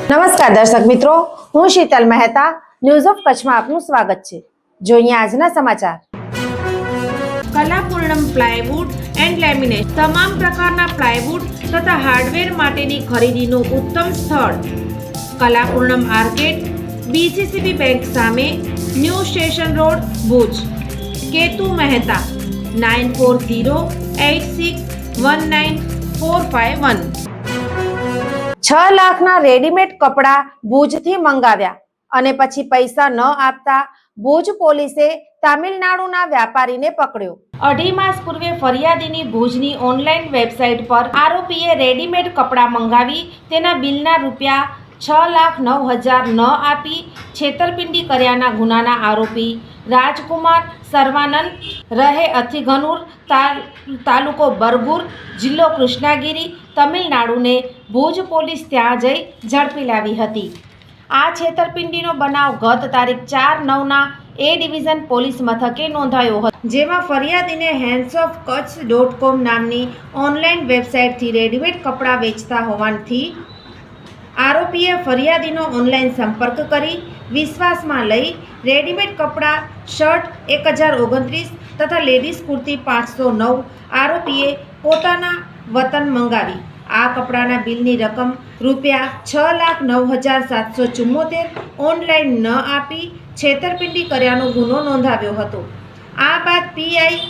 નમસ્કાર દર્શક મિત્રો, હું શીતલ મહેતા ન્યૂઝ ઓફ કચ્છમાં આપનું સ્વાગત છે। જોઈએ આજના સમાચાર। કલાપૂર્ણમ પ્લાયવુડ એન્ડ લેમિનેટ તમામ પ્રકારના પ્લાયવુડ તથા હાર્ડવેર માટેની ખરીદીનું ઉત્તમ સ્થળ કલાપૂર્ણમ આર્કેડ, બીસીસીબી બેંક સામે, new station road, Bhuj. Ketu Mehta 9408619451। 6 લાખના રેડીમેડ કપડા ભુજથી મંગાવ્યા અને પછી પૈસા ન આપતા ભુજ પોલીસે તામિલનાડુના વ્યાપારીને પકડ્યો। 2.5 માસ પૂર્વે ફરિયાદીની ભુજની ઓનલાઈન વેબસાઇટ પર આરોપીએ રેડીમેડ કપડાં મંગાવી તેના બિલના રૂપિયા 6,09,000 ન આપી છેતરપિંડી કર્યાના ગુનાના આરોપી રાજકુમાર સર્વાનંદ રહે અથિગનુર, તાલુકો બરગુર, જિલ્લો કૃષ્ણાગિરી, તમિલનાડુને ભુજ પોલીસ ત્યાં જઈ ઝડપી લાવી હતી। આ છેતરપિંડીનો બનાવ ગત તારીખ 4/9ના એ ડિવિઝન પોલીસ મથકે નોંધાયો હતો, જેમાં ફરિયાદીને handsofkutch.com નામની ઓનલાઈન વેબસાઇટથી રેડીમેડ કપડાં વેચતા હોવાથી આરોપીએ ફરિયાદીનો ઓનલાઈન સંપર્ક કરી વિશ્વાસમાં લઈ રેડીમેડ કપડાં શર્ટ 1029 તથા લેડીઝ કુર્તી 509 આરોપીએ પોતાના વતન મંગાવી આ કપડાના બિલની રકમ રૂપિયા 6,09,774 ઓનલાઈન ન આપી છેતરપિંડી કર્યાનો ગુનો નોંધાવ્યો હતો। આ બાદ પીઆઈ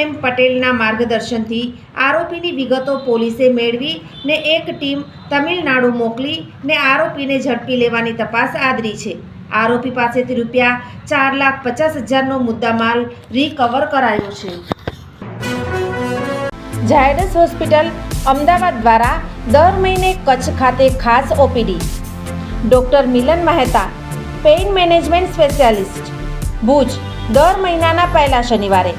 એમ પટેલના માર્ગદર્શનથી આરોપીની વિગતો પોલીસે મેળવી ને એક ટીમ તમિલનાડુ મોકલી ને આરોપીને ઝડપી લેવાની તપાસ આદરી છે। આરોપી પાસેથી રૂપિયા 4,50,000નો મુદ્દામાલ રિકવર કરાયો છે। ઝાયડસ હોસ્પિટલ અમદાવાદ દ્વારા દર મહિને કચ્છ ખાતે ખાસ OPD. Doctor Milan Mehta, pain management specialist, Bhuj દર મહિનાના પહેલા શનિવારે।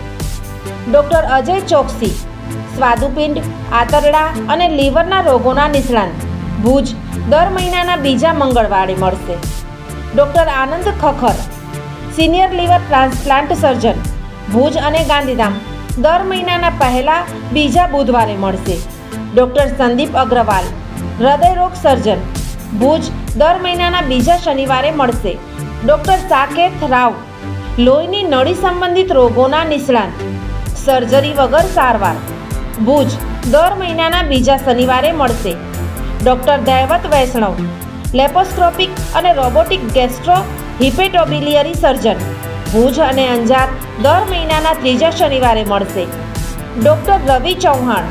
ડૉક્ટર અજય ચોકસી, સ્વાદુપિંડ, આંતરડા અને લીવરના રોગોના નિષ્ણાત, ભુજ દર મહિનાના બીજા મંગળવારે મળશે। Doctor Anand Khakhar, senior liver transplant surgeon, Bhuj અને ગાંધીધામ દર મહિનાના પહેલા બીજા બુધવારે મળશે। ડૉક્ટર સંદીપ અગ્રવાલ, હૃદયરોગ સર્જન, ભુજ દર મહિનાના બીજા શનિવારે મળશે। ડૉક્ટર સાકેત રાવ, લોહીની નળી સંબંધિત રોગોના નિષ્ણાત, સર્જરી વગર સારવાર, ભુજ દર મહિનાના બીજા શનિવારે મળશે। ડૉક્ટર દૈવત વૈષ્ણવ, લેપોસ્કોપિક અને રોબોટિક ગેસ્ટ્રો હિપેટોબિલિયરી સર્જન, ભુજ અને અંજાર દર મહિનાના ત્રીજા શનિવારે મળશે। ડૉક્ટર રવિ ચૌહાણ,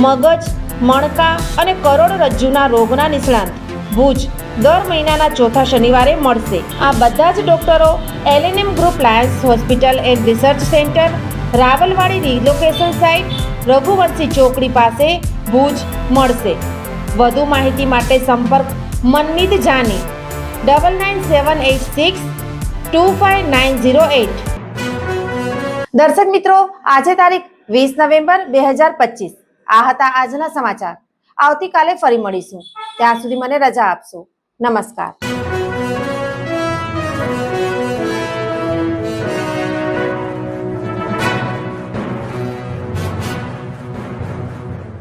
મગજ, મણકા અને કરોડરજ્જુના રોગના નિષ્ણાત, ભુજ દર મહિનાના ચોથા શનિવારે મળશે। આ બધા જ ડૉક્ટરો LNM group Lions hospital and research centre, Rawalwadi relocation site, Raghuvanshi ચોકડી પાસે, ભુજ મળશે। વધુ માહિતી માટે સંપર્ક મનમીત જાની 9978625908। દર્શક મિત્રો, આજે તારીખ 20 નવેમ્બર 2025 આ હતા આજના સમાચાર। આવતીકાલે ફરી મળીશું, ત્યાં સુધી મને રજા આપશો। નમસ્કાર।